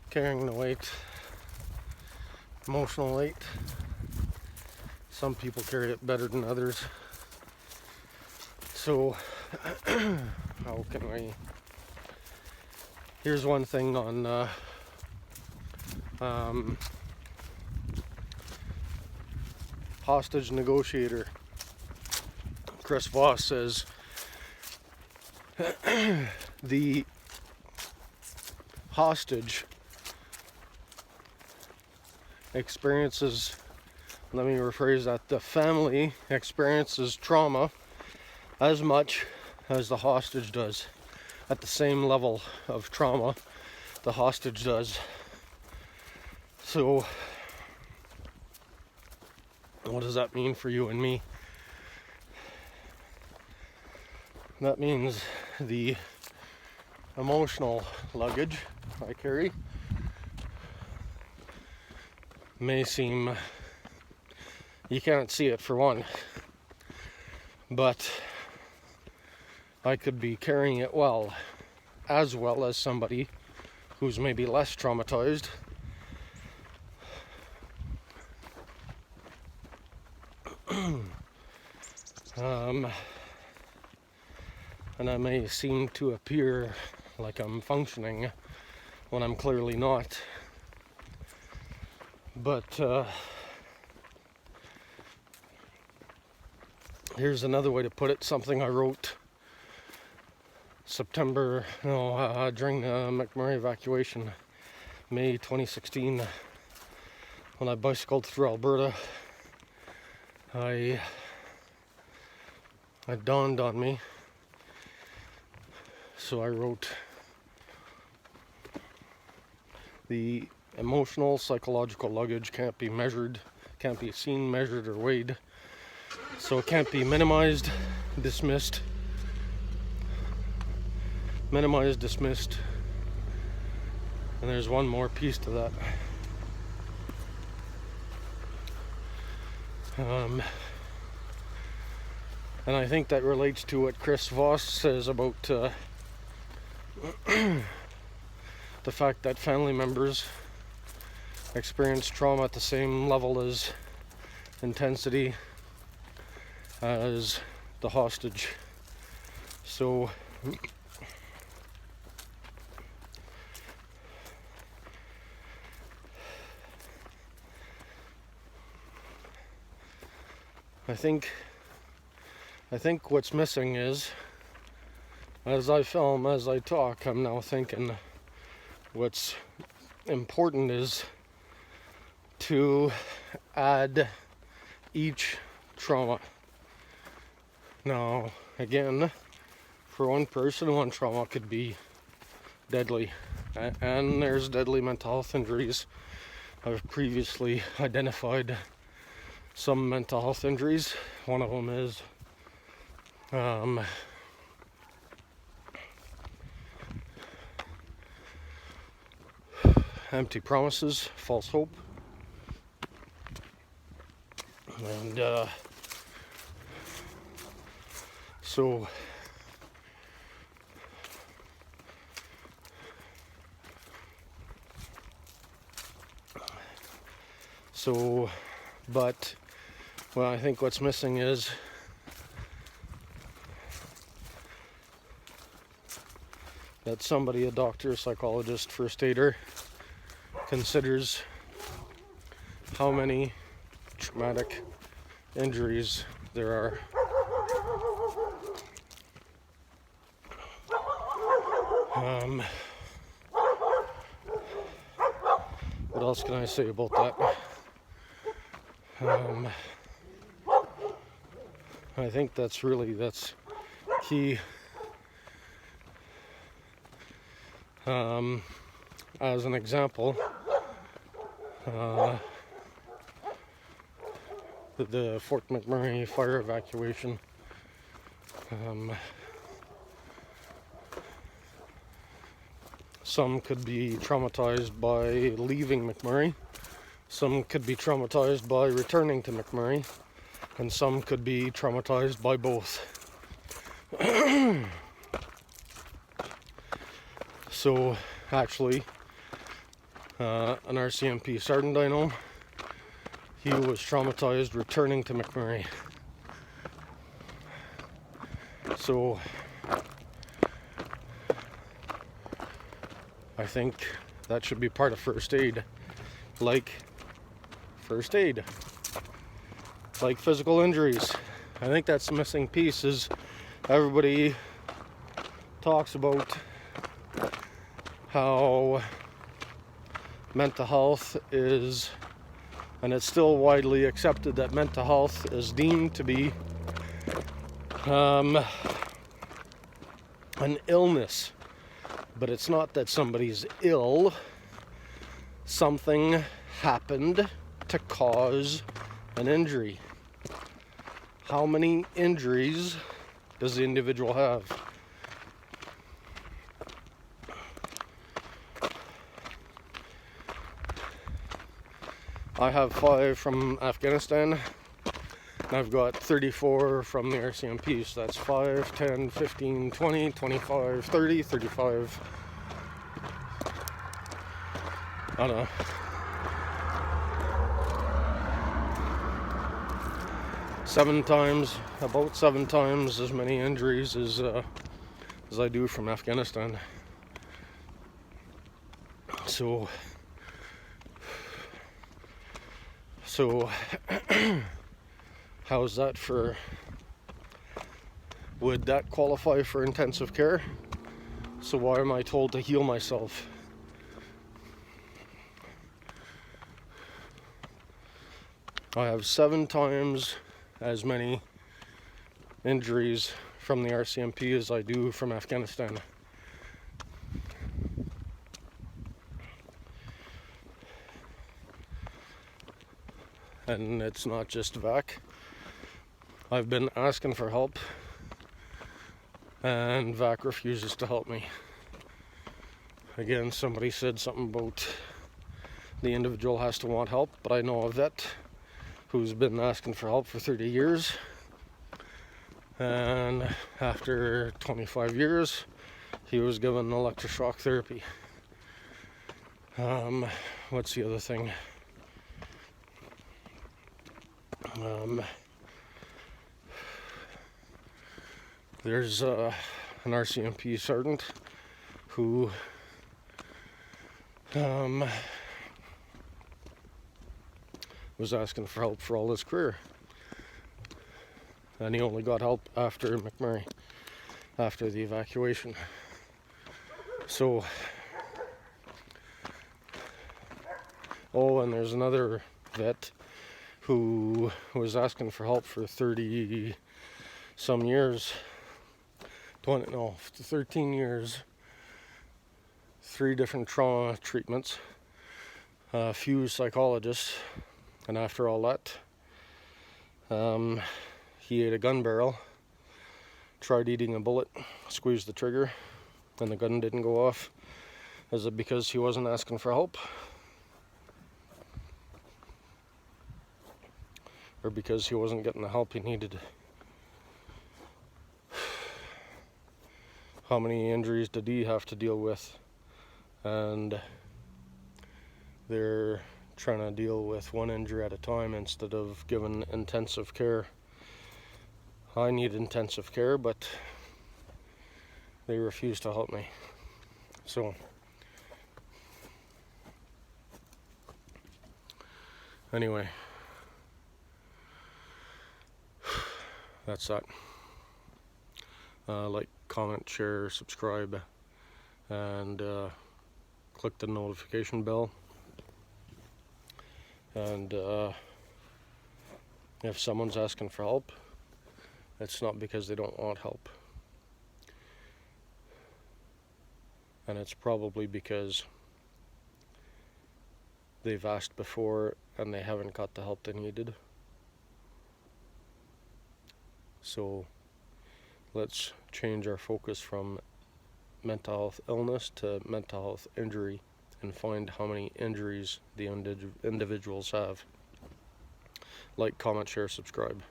Carrying the weight, emotional weight. Some people carry it better than others. So, how can we? Here's one thing on hostage negotiator. Chris Voss says the hostage experiences, let me rephrase that, the family experiences trauma as much as the hostage does, at the same level of trauma the hostage does. So what does that mean for you and me? That means the emotional luggage I carry may seem, you can't see it for one, but I could be carrying it well as somebody who's maybe less traumatized. And I may seem to appear like I'm functioning when I'm clearly not. But here's another way to put it, something I wrote during the McMurray evacuation, May 2016, when I bicycled through Alberta. It dawned on me, so I wrote, the emotional, psychological luggage can't be measured, can't be seen, measured, or weighed, so it can't be minimized, dismissed, and there's one more piece to that. And I think that relates to what Chris Voss says about the fact that family members experience trauma at the same level as intensity as the hostage. So I think what's missing is, as I film, as I talk, I'm now thinking what's important is to add each trauma. Now, again, for one person, one trauma could be deadly, and there's deadly mental health injuries. I've previously identified some mental health injuries. One of them is empty promises, false hope, and so but well, I think what's missing is that somebody, a doctor, psychologist, first aider, considers how many traumatic injuries there are. What else can I say about that? I think that's key. As an example, the Fort McMurray fire evacuation. Some could be traumatized by leaving McMurray, some could be traumatized by returning to McMurray, and some could be traumatized by both. So actually, an RCMP sergeant I know, he was traumatized returning to McMurray. So I think that should be part of first aid, like first aid, like physical injuries. I think that's the missing piece. Is everybody talks about how mental health is, and it's still widely accepted that mental health is deemed to be an illness. But it's not that somebody's ill. Something happened to cause an injury. How many injuries does the individual have? I have 5 from Afghanistan. I've got 34 from the RCMP, so that's 5, 10, 15, 20, 25, 30, 35. I don't know. About seven times as many injuries as I do from Afghanistan. So how's that for, would that qualify for intensive care? So why am I told to heal myself? I have 7 times as many injuries from the RCMP as I do from Afghanistan. And it's not just VAC. I've been asking for help, and VAC refuses to help me. Again, somebody said something about the individual has to want help, but I know a vet who's been asking for help for 30 years, and after 25 years he was given electroshock therapy. What's the other thing? There's an RCMP sergeant who was asking for help for all his career, and he only got help after McMurray, after the evacuation. So, and there's another vet who was asking for help for 30 some years, 13 years, 3 different trauma treatments, a few psychologists, and after all that, he ate a gun barrel, tried eating a bullet, squeezed the trigger, and the gun didn't go off. Is it because he wasn't asking for help? Or because he wasn't getting the help he needed? How many injuries did he have to deal with? And they're trying to deal with one injury at a time instead of giving intensive care. I need intensive care, but they refuse to help me. So anyway, that's that. Like, comment, share, subscribe, and click the notification bell. And if someone's asking for help, it's not because they don't want help. And it's probably because they've asked before and they haven't got the help they needed. So let's change our focus from mental health illness to mental health injury and find how many injuries the individuals have. Like, comment, share, subscribe.